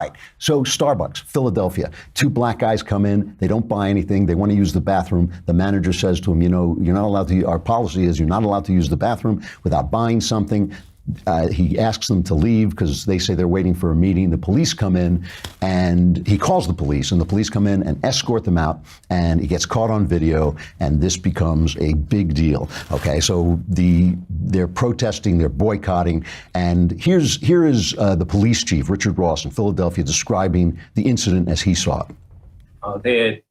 Right. So Starbucks, Philadelphia, two black guys come in. They don't buy anything. They want to use the bathroom. The manager says to them, you're not allowed to, our policy is you're not allowed to use the bathroom without buying something. He asks them to leave because they say they're waiting for a meeting. The police come in and he calls the police, and the police come in and escort them out, and he gets caught on video, and this becomes a big deal. Okay, so they're protesting, they're boycotting, and here is the police chief, Richard Ross, in Philadelphia, describing the incident as he saw it. They had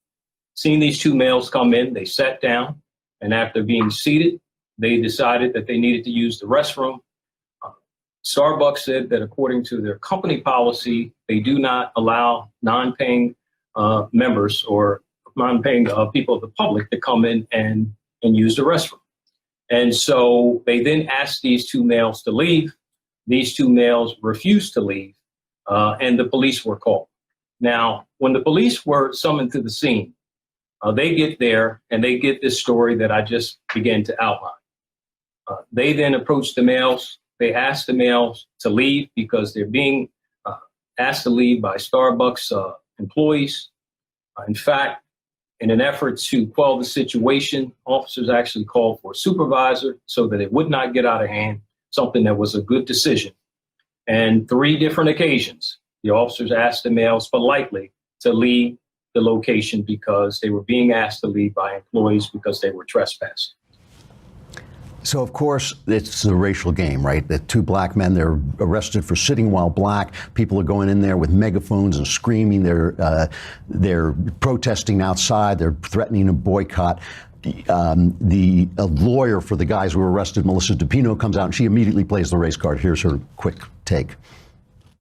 seen these two males come in, they sat down, and after being seated, they decided that they needed to use the restroom. Starbucks said that according to their company policy, they do not allow non-paying members or non-paying people of the public to come in and use the restroom. And so they then asked these two males to leave. These two males refused to leave, and the police were called. Now, when the police were summoned to the scene, they get there and they get this story that I just began to outline. They then approached the males. They asked the males to leave because they're being asked to leave by Starbucks employees. In fact, in an effort to quell the situation, officers actually called for a supervisor so that it would not get out of hand, something that was a good decision. And 3 different occasions, the officers asked the males politely to leave the location because they were being asked to leave by employees because they were trespassing. So, of course, it's a racial game, right? The two black men, they're arrested for sitting while black. People are going in there with megaphones and screaming. They're protesting outside. They're threatening a boycott. A lawyer for the guys who were arrested, Melissa DePino, comes out and she immediately plays the race card. Here's her quick take.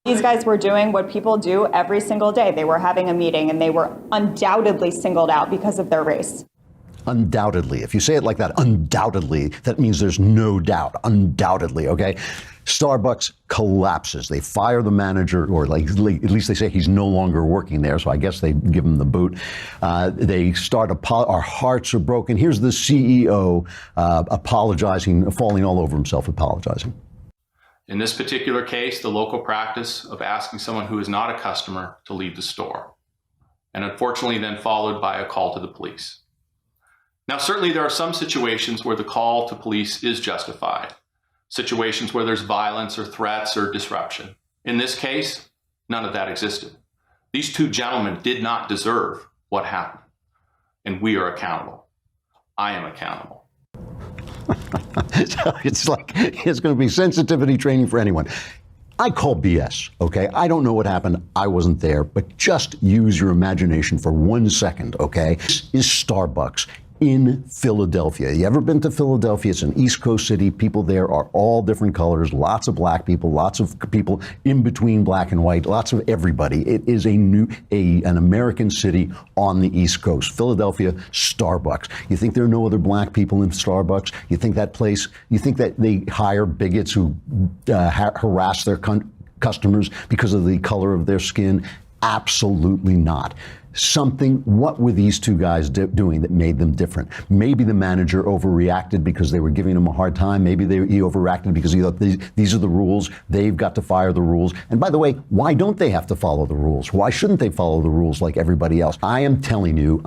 These guys were doing what people do every single day. They were having a meeting and they were undoubtedly singled out because of their race. Undoubtedly. If you say it like that, undoubtedly, that means there's no doubt. Undoubtedly, okay? Starbucks collapses. They fire the manager, or at least they say he's no longer working there, so I guess they give him the boot. They start, our hearts are broken. Here's the CEO apologizing, falling all over himself, apologizing. In this particular case, the local practice of asking someone who is not a customer to leave the store, and unfortunately then followed by a call to the police. Now, certainly there are some situations where the call to police is justified, situations where there's violence or threats or disruption. In this case, none of that existed. These two gentlemen did not deserve what happened, and we are accountable. I am accountable. So it's like, it's going to be sensitivity training for anyone. I call BS, okay? I don't know what happened. I wasn't there, but just use your imagination for 1 second, okay? This is Starbucks in Philadelphia. You ever been to Philadelphia? It's an East Coast city. People there are all different colors, lots of black people, lots of people in between black and white, lots of everybody. It is an American city on the East Coast. Philadelphia, Starbucks. You think there are no other black people in Starbucks? You think that they hire bigots who harass their customers because of the color of their skin? Absolutely not. What were these two guys doing that made them different? Maybe the manager overreacted because they were giving him a hard time. Maybe he overreacted because he thought these are the rules. They've got to fire the rules. And by the way, why don't they have to follow the rules? Why shouldn't they follow the rules like everybody else? I am telling you,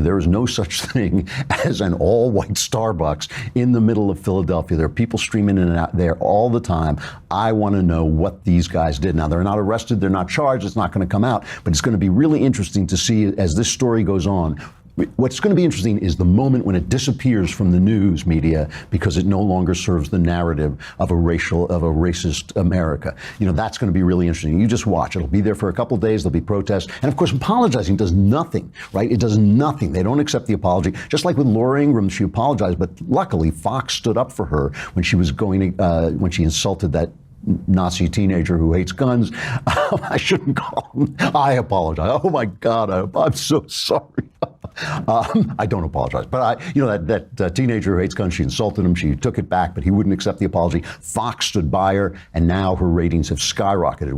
there is no such thing as an all-white Starbucks in the middle of Philadelphia. There are people streaming in and out there all the time. I want to know what these guys did. Now, they're not arrested. They're not charged. It's not going to come out. But it's going to be really interesting to see as this story goes on. What's going to be interesting is the moment when it disappears from the news media because it no longer serves the narrative of a racist America. That's going to be really interesting. You just watch. It'll be there for a couple of days. There'll be protests. And of course, apologizing does nothing, right? It does nothing. They don't accept the apology. Just like with Laura Ingraham, she apologized, but luckily Fox stood up for her when she was when she insulted that Nazi teenager who hates guns. I shouldn't call him. I apologize. Oh my God, I'm so sorry. I don't apologize, but that teenager who hates guns, she insulted him. She took it back, but he wouldn't accept the apology. Fox stood by her, and now her ratings have skyrocketed.